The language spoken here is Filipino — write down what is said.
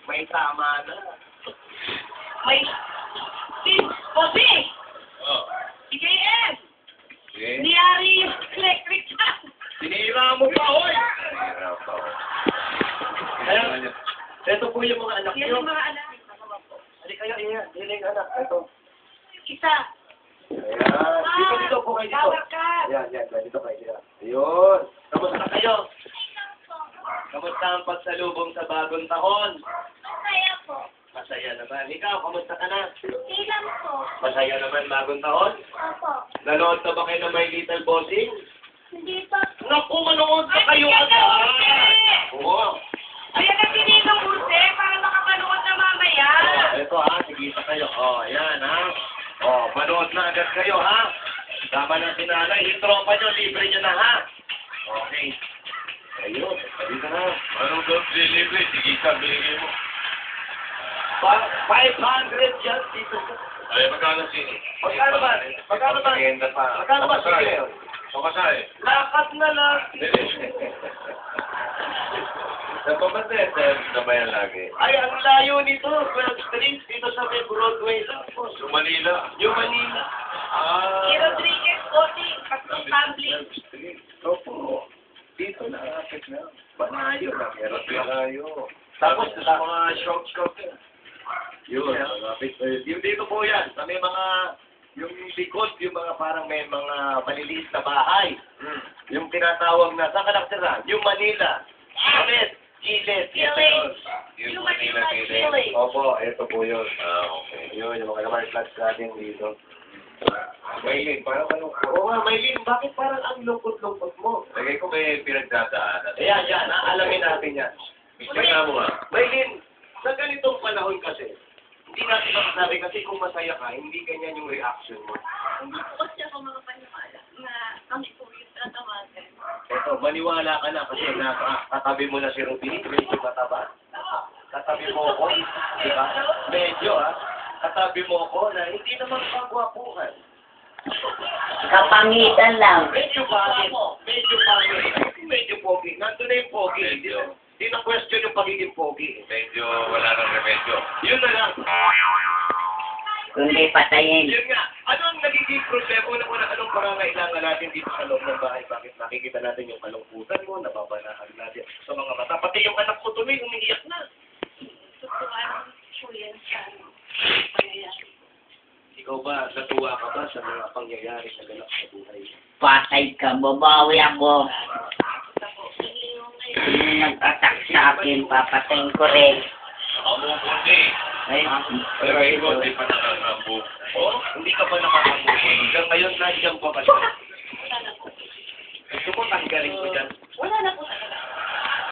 May tama na. May... Bossy! Oh. Si JM! Okay. Niyari yung electric fan. Sinira mo pa, oy! Mahirap pa. Kaya, ito po yung mga anak Yan nyo. yung mga anak. Hindi kayo, hiling anak. Ito. Isa. Ayan. Dito po kayo dito. Bawal ka. Yan, dito kayo. Ayun. Kamusta kayo? Kamusta ang pagsalubong sa bagong taon? Masaya po. Masaya naman. Ikaw, kamusta ka na? Ilan po? Masaya naman bagong taon? Opo. Nanood na ba kayo ng My Little Bossing? Hindi pa. Naku, manood pa kayo Ay, agad. Oo. Ayan ang sininong Jose para makapanood na mamaya. Ito ha, sige pa kayo. Ayan ha. Manood na agad kayo ha. Tama na sinanay. Yung tropa nyo, libre nyo na ha. Okay. Ayun, dito na. Anong doon delivery? Sige ka, binigay mo. 500 yan dito. Ay, magkano sini? Magkano ba? Magkano ba? Maganda pa. Magkano ba sige ngayon? Pagkasay. Lakad na lang. Sa pamatet, nabayan lagi. Ay, ang layo nito. 12 streets dito sa may Broadway lang. Sa Manila. Yung Manila. Si Rodriguez, Bossy, Patrong Tumbling. Opo. Dito na. Kapit na. Malayo na. Meron tayo. Tapos sa mga short. Yun. Yung dito po yan. Sa may mga, yung likod, yung mga parang may mga maliliit na bahay. Yung tinatawag na, saan ka nakatira? Yung Manila. Kapit. Gilet. Yung Manila Chile. Opo, ito po yun. Okay. Yun, yung mga naman flags natin dito. Maylin, parang anong... Oo nga, Maylin, bakit parang ang lungkot-lungkot mo? Lagay ko may pinagdadaanan. Ayan, alamin natin yan. Kaya mo nga. Maylin, sa ganitong panahon kasi, hindi natin makasabi kasi kung masaya ka, hindi ganyan yung reaction mo. Hindi po kasi ako makapaniwala na kami po yung tatawagan. Eto, maniwala ka na kasi katabi mo na si Ruby, medyo mataba. Katabi mo ako, di ba? Medyo katabi mo ako na hindi naman pagwapuhan. Kapangitan lang. Medyo pangit. Medyo pogi. Nandun na yung pogi. Hindi na question yung pagiging pogi. Medyo wala nang remedyo. Yun na lang. Kundi patayin. Yun nga. Anong nagiging problema? Una, anong pangangailangan natin dito sa loob ng bahay? Bakit nakikita natin yung kalungkutan mo, nababanaan natin sa mga mata? Pati yung anak ko tuloy, umiiyak na. Tutuan po yan sa pangyayari. Ikaw ba, natuwa ka ba sa mga pangyayari sa ganap sa buhay? Patay ka, babawi ako. Hindi mo ngayon. Sino nag-attack sa akin, papatayin ko rin. Nakamubuti. Ay, Pero ikaw, di pa nakakambu. Oh, hindi ka ba nakakamuha? Hanggang ngayon, nandiyan pa ba siya? Wala na po. Gusto ko tanggalin ko dyan. Wala na po talaga.